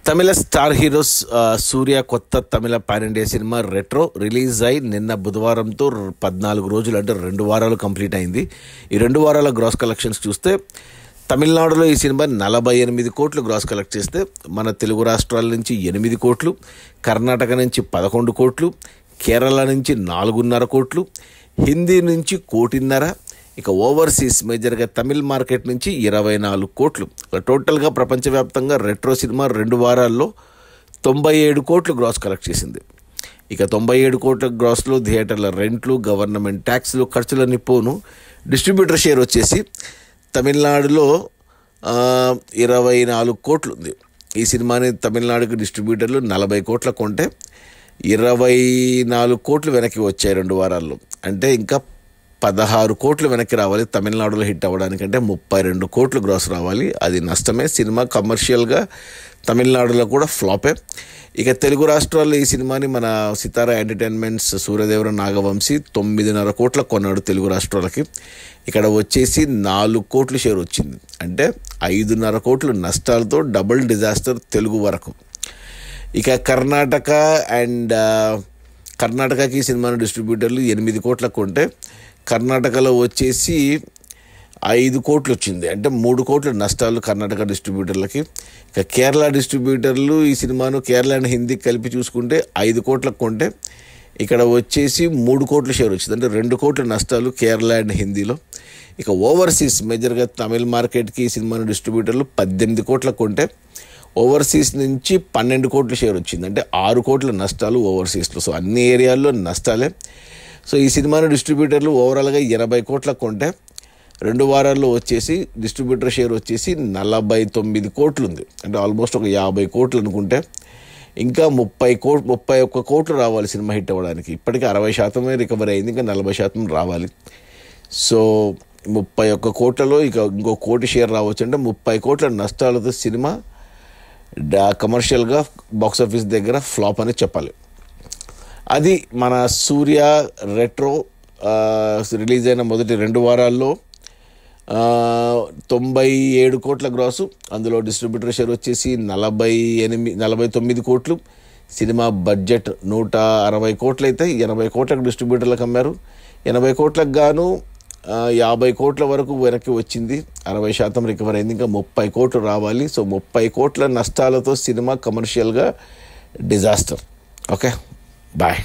తమిళ star heroes Suriya కొత్త Tamil pan India cinema Retro release అయి నిన్న బుధవారంతో 14 రోజులు అంటే 2 వారాలు కంప్లీట్ అయింది. ఈ 2 వారాల గ్రాస్ కలెక్షన్స్ చూస్తే తమిళనాడులో ఈ సినిమా 48 కోట్లు గ్రాస్ కలెక్ట్ చేస్తే మన తెలుగు రాష్ట్రాల నుంచి 8 కోట్లు, కర్ణాటక నుంచి 11 కోట్లు, కేరళ నుంచి 4.5 కోట్లు, హిందీ నుంచి 1.5 కోటి, ఇక ఓవర్సీస్ మేజర్గా తమిళ్ మార్కెట్ నుంచి 24 కోట్లు. టోటల్గా ప్రపంచవ్యాప్తంగా రెట్రో సినిమా 2 వారాల్లో 97 కోట్లు గ్రాస్ కలెక్ట్ చేసింది. ఇక 97 కోట్ల గ్రాస్లో థియేటర్ల రెంట్లు, గవర్నమెంట్ ట్యాక్స్లు, ఖర్చులన్నీ పోను. డిస్ట్రిబ్యూటర్ షేర్ వచ్చేసి తమిళనాడులో 24 కోట్లు ఉంది. ఈ సినిమాని తమిళనాడుకి డిస్ట్రిబ్యూటర్లు 40 కోట్ల కొంటే 24 కోట్లు వెనక్కి వచ్చాయి 2 వారాల్లో. అంటే ఇంకా 16 కోట్లు వెనక్కి రావాలి తమిళనాడులో హిట్ అవ్వడానికంటే 32 కోట్లు గ్రాస్ రావాలి. అది నష్టమే. సినిమా కమర్షియల్గా తమిళనాడులో కూడా ఫ్లాపే. ఇక తెలుగు రాష్ట్రాల్లో ఈ సినిమాని మన సితారా ఎంటర్టైన్మెంట్స్ సూర్యదేవర నాగవంశీ 9.5 కోట్ల కొన్నాడు తెలుగు రాష్ట్రాలకి. ఇక్కడ వచ్చేసి 4 కోట్లు షేర్ వచ్చింది. అంటే 5.5 కోట్లు నష్టాలతో డబుల్ డిజాస్టర్ తెలుగు వరకు. ఇక కర్ణాటకకి ఈ సినిమాను డిస్ట్రిబ్యూటర్లు 8 కోట్ల కొంటే కర్ణాటకలో వచ్చేసి 5 కోట్లు వచ్చింది. అంటే 3 కోట్ల నష్టాలు కర్ణాటక డిస్ట్రిబ్యూటర్లకి. ఇక కేరళ డిస్ట్రిబ్యూటర్లు ఈ సినిమాను కేరళ అండ్ హిందీ కలిపి చూసుకుంటే 5 కోట్లకు కొంటే ఇక్కడ వచ్చేసి 3 కోట్ల షేర్ వచ్చింది. అంటే 2 కోట్ల నష్టాలు కేరళ అండ్ హిందీలో. ఇక ఓవర్సీస్ మేజర్గా తమిళ్ మార్కెట్కి ఈ సినిమాను డిస్ట్రిబ్యూటర్లు 18 కోట్లకు కొంటే ఓవర్సీస్ నుంచి 12 కోట్ల షేర్ వచ్చింది. అంటే 6 కోట్ల నష్టాలు ఓవర్సీస్లో. సో అన్ని ఏరియాల్లో నష్టాలే. సో ఈ సినిమాను డిస్ట్రిబ్యూటర్లు ఓవరాల్గా 80 కోట్లకు కొంటే 2 వారాల్లో వచ్చేసి డిస్ట్రిబ్యూటర్ షేర్ వచ్చేసి 49 కోట్లు ఉంది. అంటే ఆల్మోస్ట్ ఒక 50 కోట్లు అనుకుంటే ఇంకా 31 కోట్లు రావాలి సినిమా హిట్ అవ్వడానికి. ఇప్పటికీ 60% రికవరీ అయింది, ఇంకా 40% రావాలి. సో 31 కోట్లలో ఇక ఇంకో కోటి షేర్ రావచ్చు. అంటే 30 కోట్ల నష్టాలతో సినిమా కమర్షియల్గా బాక్సాఫీస్ దగ్గర ఫ్లాప్ అని చెప్పాలి. అది మన సూర్య రెట్రో రిలీజ్ అయిన మొదటి 2 వారాల్లో 97 కోట్ల గ్రాసు. అందులో డిస్ట్రిబ్యూటర్ షేర్ వచ్చేసి 49 కోట్లు. సినిమా బడ్జెట్ 160 కోట్లు అయితే 80 కోట్లకు డిస్ట్రిబ్యూటర్లకు అమ్మారు. 80 కోట్లకు గాను 50 కోట్ల వరకు వెనక్కి వచ్చింది. 60% రికవర్ అయింది. ఇంకా 30 కోట్లు రావాలి. సో 30 కోట్ల నష్టాలతో సినిమా కమర్షియల్గా డిజాస్టర్. Okay, bye.